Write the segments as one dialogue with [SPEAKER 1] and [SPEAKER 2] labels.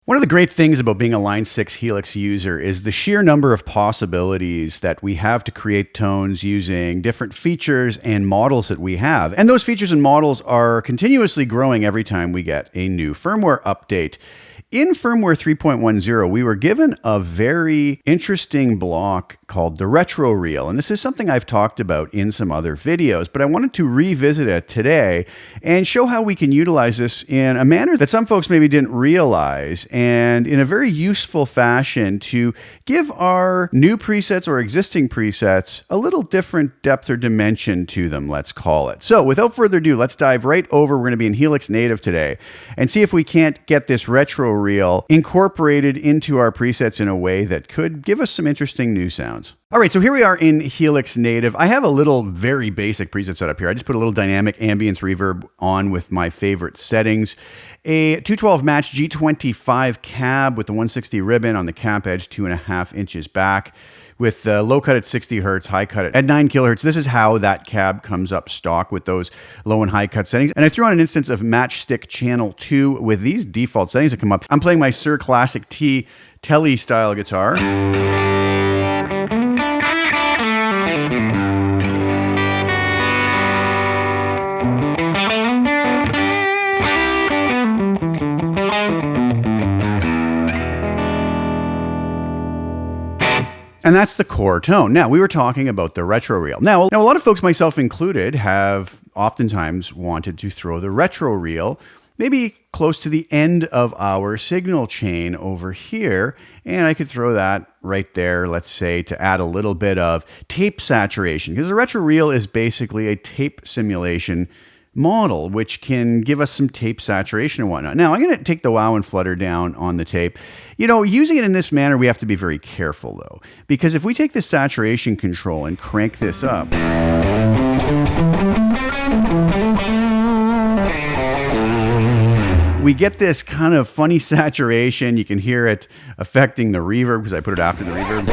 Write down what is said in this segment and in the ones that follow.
[SPEAKER 1] One of the great things about being a Line 6 Helix user is the sheer number of possibilities that we have to create tones using different features and models that we have. And those features and models are continuously growing every time we get a new firmware update. In firmware 3.10, we were given a very interesting block called the retro reel. And this is something I've talked about in some other videos, but I wanted to revisit it today and show how we can utilize this in a manner that some folks maybe didn't realize, and in a very useful fashion to give our new presets or existing presets a little different depth or dimension to them, let's call it. So without further ado, let's dive right over. We're going to be in Helix Native today and see if we can't get this retro reel incorporated into our presets in a way that could give us some interesting new sounds. All right, so here we are in Helix Native. I have a little very basic preset setup here. I just put a little dynamic ambience reverb on with my favorite settings. A 212 match G25 cab with the 160 ribbon on the cap edge, 2.5 inches back, with low cut at 60 hertz, high cut at 9 kilohertz. This is how that cab comes up stock with those low and high cut settings. And I threw on an instance of Matchstick Channel 2 with these default settings that come up. I'm playing my Sir Classic T Tele style guitar. And that's the core tone. Now, we were talking about the retro reel. Now, a lot of folks, myself included, have oftentimes wanted to throw the retro reel maybe close to the end of our signal chain over here. And I could throw that right there, let's say, to add a little bit of tape saturation, because the retro reel is basically a tape simulation model, which can give us some tape saturation and whatnot. Now, I'm going to take the wow and flutter down on the tape. You know, using it in this manner, we have to be very careful, though, because if we take the saturation control and crank this up, we get this kind of funny saturation. You can hear it affecting the reverb because I put it after the reverb.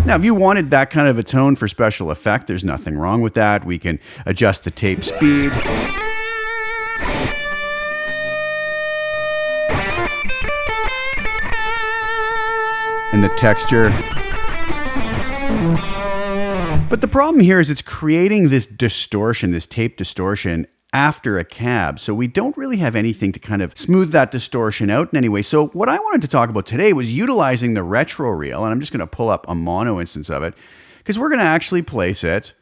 [SPEAKER 1] Now, if you wanted that kind of a tone for special effect, there's nothing wrong with that. We can adjust the tape speed. And the texture. But the problem here is it's creating this distortion, this tape distortion, after a cab. So we don't really have anything to kind of smooth that distortion out in any way. So what I wanted to talk about today was utilizing the retro reel, and I'm just going to pull up a mono instance of it, because we're going to actually place it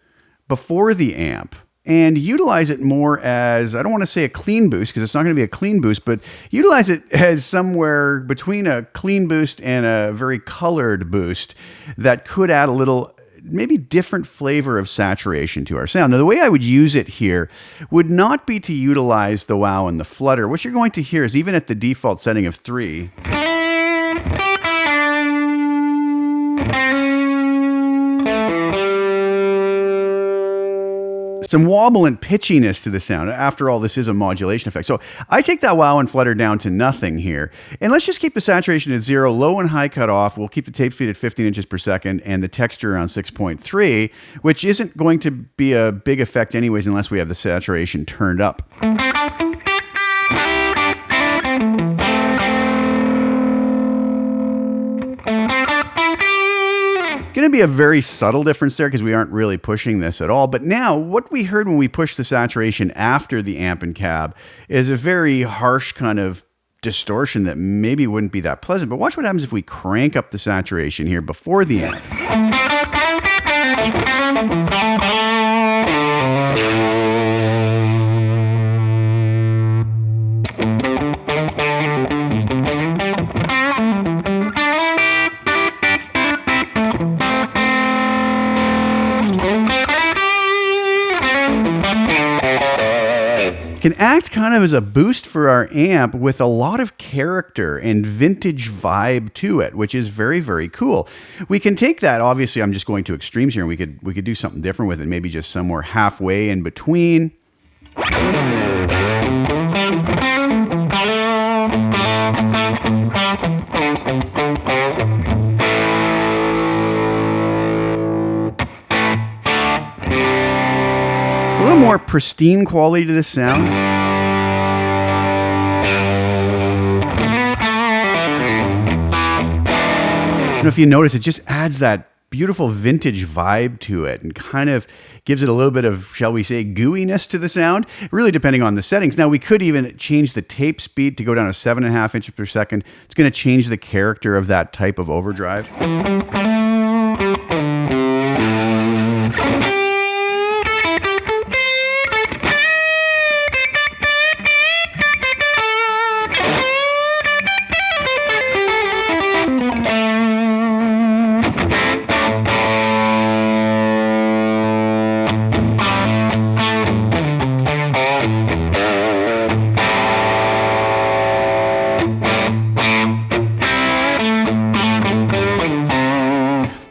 [SPEAKER 1] before the amp and utilize it more as, I don't want to say a clean boost, because it's not going to be a clean boost, but utilize it as somewhere between a clean boost and a very colored boost that could add a little maybe different flavor of saturation to our sound. Now, the way I would use it here would not be to utilize the wow and the flutter. What you're going to hear is, even at the default setting of 3, some wobble and pitchiness to the sound. After all, this is a modulation effect. So I take that wow and flutter down to nothing here. And let's just keep the saturation at 0, low and high cut off. We'll keep the tape speed at 15 inches per second and the texture around 6.3, which isn't going to be a big effect anyways unless we have the saturation turned up. Going to be a very subtle difference there because we aren't really pushing this at all. But now what we heard when we pushed the saturation after the amp and cab is a very harsh kind of distortion that maybe wouldn't be that pleasant. But watch what happens if we crank up the saturation here before the amp. Can act kind of as a boost for our amp with a lot of character and vintage vibe to it, which is very, very cool. We can take that, obviously I'm just going to extremes here, and we could do something different with it, maybe just somewhere halfway in between. more pristine quality to this sound. I don't know if you notice, it just adds that beautiful vintage vibe to it and kind of gives it a little bit of, shall we say, gooiness to the sound, really depending on the settings. Now, we could even change the tape speed to go down to 7.5 inches per second. It's going to change the character of that type of overdrive.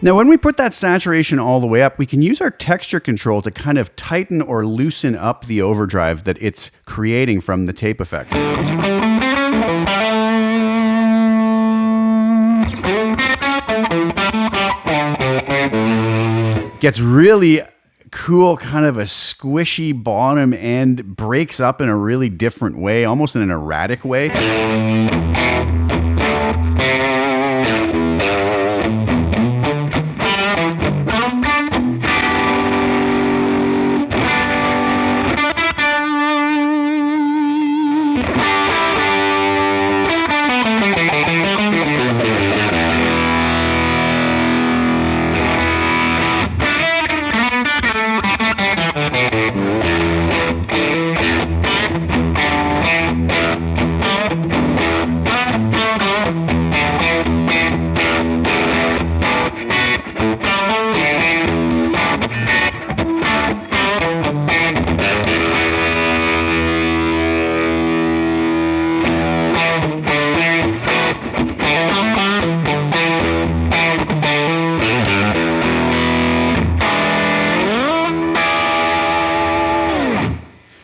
[SPEAKER 1] Now, when we put that saturation all the way up, we can use our texture control to kind of tighten or loosen up the overdrive that it's creating from the tape effect. It gets really cool, kind of a squishy bottom end, breaks up in a really different way, almost in an erratic way.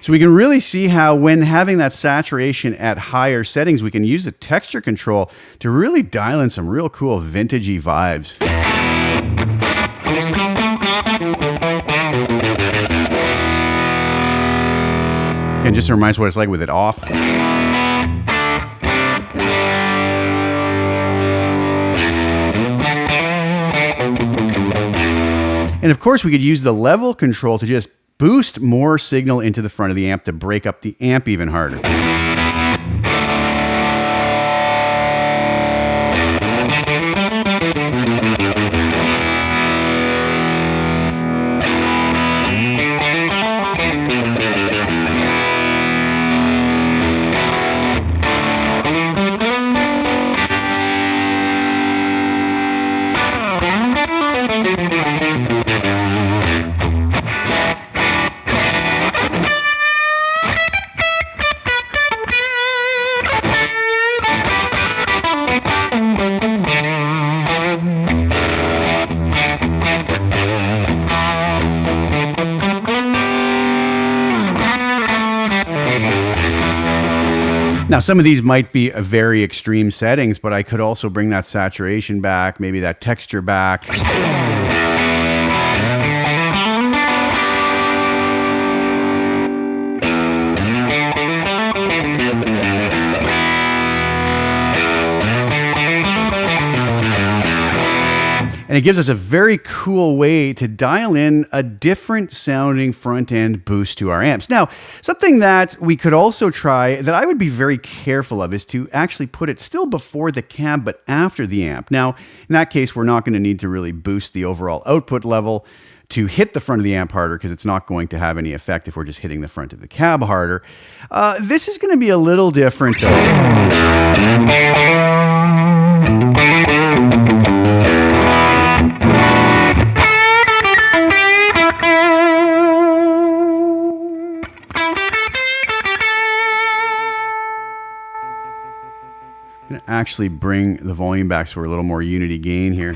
[SPEAKER 1] So we can really see how when having that saturation at higher settings, we can use the texture control to really dial in some real cool vintagey vibes. And just to remind us what it's like with it off. And of course, we could use the level control to just boost more signal into the front of the amp to break up the amp even harder. Now, some of these might be very extreme settings, but I could also bring that saturation back, maybe that texture back. And it gives us a very cool way to dial in a different sounding front end boost to our amps. Now, something that we could also try that I would be very careful of is to actually put it still before the cab, but after the amp. Now, in that case, we're not going to need to really boost the overall output level to hit the front of the amp harder because it's not going to have any effect if we're just hitting the front of the cab harder. This is going to be a little different though. I'm going to actually bring the volume back so we're a little more unity gain here.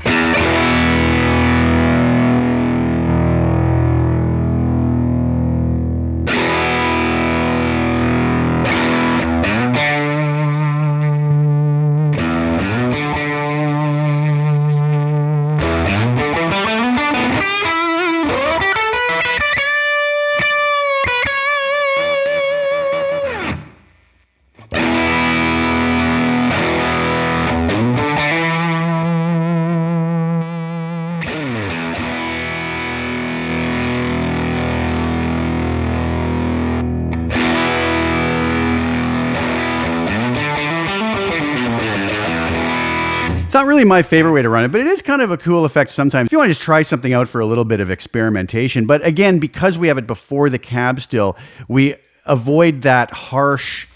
[SPEAKER 1] It's not really my favorite way to run it, but it is kind of a cool effect sometimes. If you want to just try something out for a little bit of experimentation. But again, because we have it before the cab still, we avoid that harsh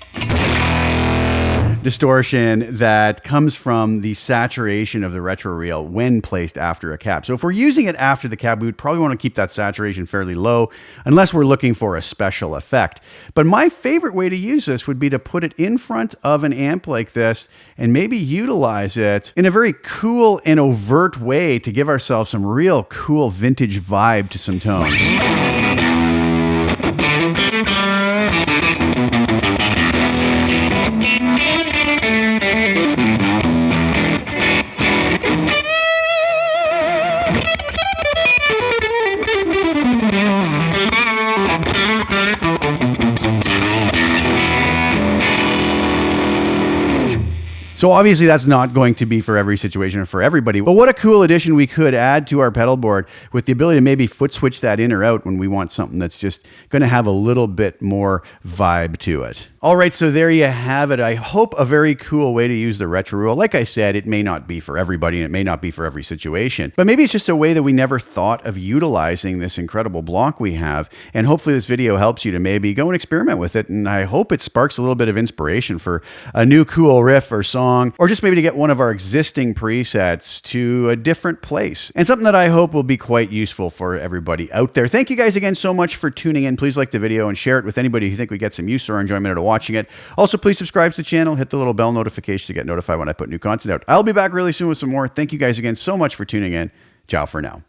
[SPEAKER 1] distortion that comes from the saturation of the retro reel when placed after a cab. So if we're using it after the cab, we would probably want to keep that saturation fairly low unless we're looking for a special effect. But my favorite way to use this would be to put it in front of an amp like this and maybe utilize it in a very cool and overt way to give ourselves some real cool vintage vibe to some tones. So obviously that's not going to be for every situation or for everybody, but what a cool addition we could add to our pedal board with the ability to maybe foot switch that in or out when we want something that's just going to have a little bit more vibe to it. All right, so there you have it. I hope a very cool way to use the retro reel. Like I said, it may not be for everybody and it may not be for every situation, but maybe it's just a way that we never thought of utilizing this incredible block we have. And hopefully this video helps you to maybe go and experiment with it. And I hope it sparks a little bit of inspiration for a new cool riff or song, or just maybe to get one of our existing presets to a different place. And something that I hope will be quite useful for everybody out there. Thank you guys again so much for tuning in. Please like the video and share it with anybody who think we get some use or enjoyment out of watching it. Also, please subscribe to the channel, hit the little bell notification to get notified when I put new content out. I'll be back really soon with some more. Thank you guys again so much for tuning in. Ciao for now.